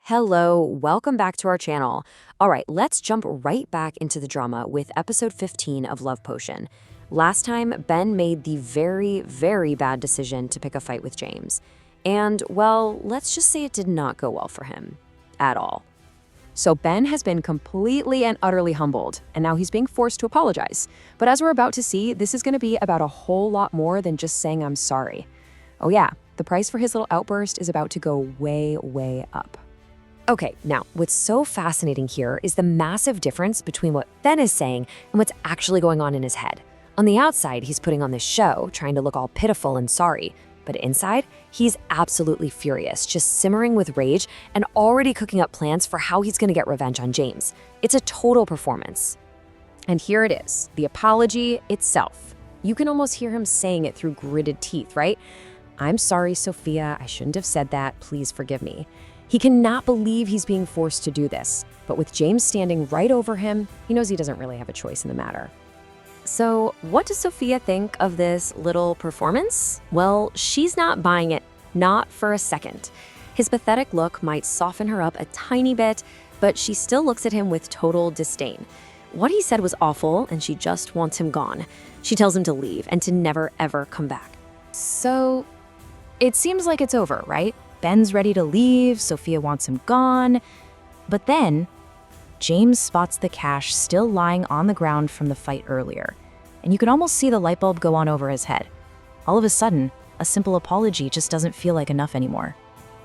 Hello, welcome back to our channel. All right, let's jump right back into the drama with episode 15 of Love Potion. Last time, Ben made the very, very bad decision to pick a fight with James. And, well, let's just say it did not go well for him. At all. So Ben has been completely and utterly humbled, and now he's being forced to apologize. But as we're about to see, this is going to be about a whole lot more than just saying I'm sorry. Oh yeah, the price for his little outburst is about to go way, way up. Okay, now, what's so fascinating here is the massive difference between what Ben is saying and what's actually going on in his head. On the outside, he's putting on this show, trying to look all pitiful and sorry. But inside, he's absolutely furious, just simmering with rage and already cooking up plans for how he's going to get revenge on James. It's a total performance. And here it is, the apology itself. You can almost hear him saying it through gritted teeth, right? "I'm sorry, Sophia. I shouldn't have said that. Please forgive me." He cannot believe he's being forced to do this. But with James standing right over him, he knows he doesn't really have a choice in the matter. So, what does Sophia think of this little performance? Well, she's not buying it, not for a second. His pathetic look might soften her up a tiny bit, but she still looks at him with total disdain. What he said was awful, and she just wants him gone. She tells him to leave and to never, ever come back. So, it seems like it's over, right? Ben's ready to leave, Sophia wants him gone. But then, James spots the cash still lying on the ground from the fight earlier, and you can almost see the light bulb go on over his head. All of a sudden, a simple apology just doesn't feel like enough anymore.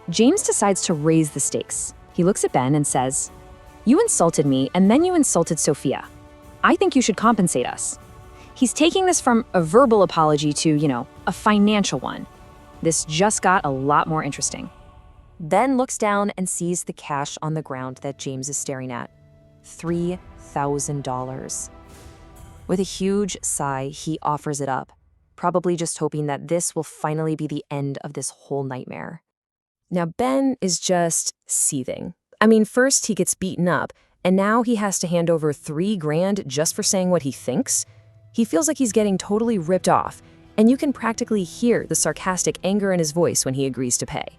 James decides to raise the stakes. He looks at Ben and says, "You insulted me, and then you insulted Sophia. I think you should compensate us." He's taking this from a verbal apology to, a financial one. This just got a lot more interesting. Ben looks down and sees the cash on the ground that James is staring at. $3,000. With a huge sigh, he offers it up, probably just hoping that this will finally be the end of this whole nightmare. Now, Ben is just seething. I mean, first he gets beaten up, and now he has to hand over $3,000 just for saying what he thinks. He feels like he's getting totally ripped off, and you can practically hear the sarcastic anger in his voice when he agrees to pay.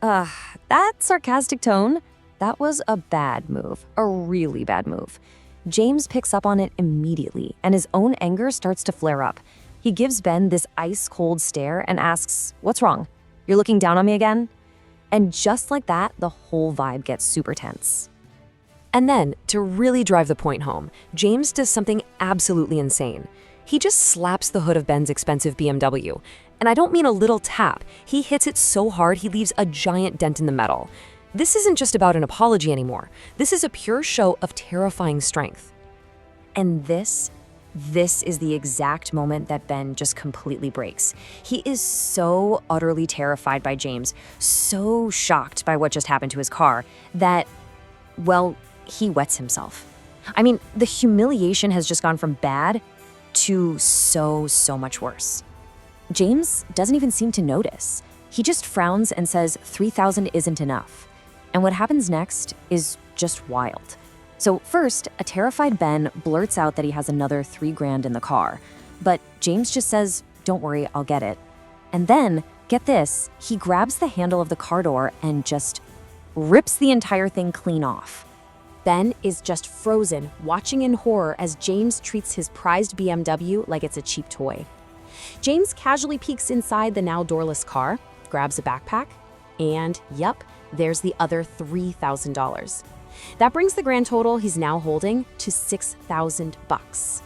That sarcastic tone, that was a bad move, a really bad move. James picks up on it immediately, and his own anger starts to flare up. He gives Ben this ice-cold stare and asks, "What's wrong? You're looking down on me again?" And just like that, the whole vibe gets super tense. And then, to really drive the point home, James does something absolutely insane. He just slaps the hood of Ben's expensive BMW. And I don't mean a little tap. He hits it so hard he leaves a giant dent in the metal. This isn't just about an apology anymore. This is a pure show of terrifying strength. And this is the exact moment that Ben just completely breaks. He is so utterly terrified by James, so shocked by what just happened to his car, that, well, he wets himself. I mean, the humiliation has just gone from bad to so much worse. James doesn't even seem to notice. He just frowns and says 3,000 isn't enough. And what happens next is just wild. So first, a terrified Ben blurts out that he has another $3,000 in the car. But James just says, "Don't worry, I'll get it." And then, get this, he grabs the handle of the car door and just rips the entire thing clean off. Ben is just frozen, watching in horror as James treats his prized BMW like it's a cheap toy. James casually peeks inside the now doorless car, grabs a backpack, and yup, there's the other $3,000. That brings the grand total he's now holding to $6,000.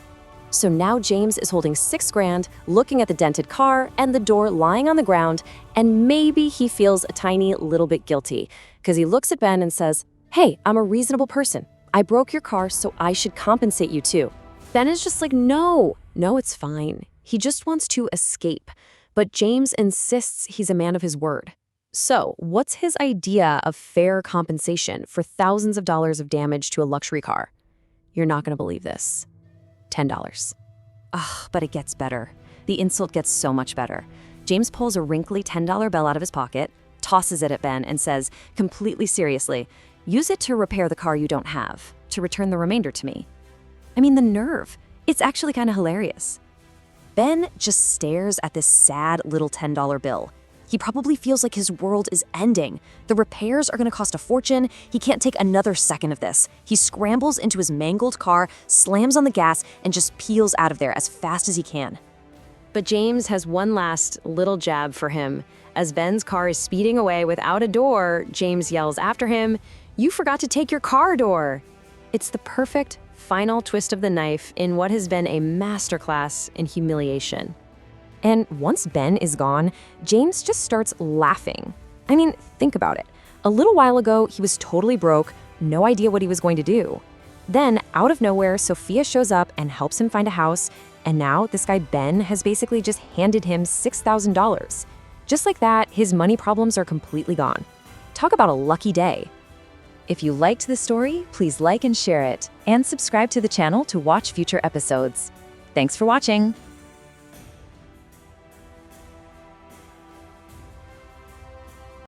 So now James is holding $6,000, looking at the dented car and the door lying on the ground, and maybe he feels a tiny little bit guilty, because he looks at Ben and says, "Hey, I'm a reasonable person. I broke your car, so I should compensate you too." Ben is just like, no, it's fine. He just wants to escape. But James insists he's a man of his word. So, what's his idea of fair compensation for thousands of dollars of damage to a luxury car? You're not going to believe this. $10. But it gets better. The insult gets so much better. James pulls a wrinkly $10 bill out of his pocket, tosses it at Ben, and says, completely seriously, "Use it to repair the car you don't have, to return the remainder to me." I mean, the nerve. It's actually kind of hilarious. Ben just stares at this sad little $10 bill. He probably feels like his world is ending. The repairs are going to cost a fortune. He can't take another second of this. He scrambles into his mangled car, slams on the gas, and just peels out of there as fast as he can. But James has one last little jab for him. As Ben's car is speeding away without a door, James yells after him, "You forgot to take your car door!" It's the perfect final twist of the knife in what has been a masterclass in humiliation. And once Ben is gone, James just starts laughing. I mean, think about it. A little while ago, he was totally broke, no idea what he was going to do. Then, out of nowhere, Sophia shows up and helps him find a house, and now this guy Ben has basically just handed him $6,000. Just like that, his money problems are completely gone. Talk about a lucky day. If you liked this story, please like and share it, and subscribe to the channel to watch future episodes. Thanks for watching!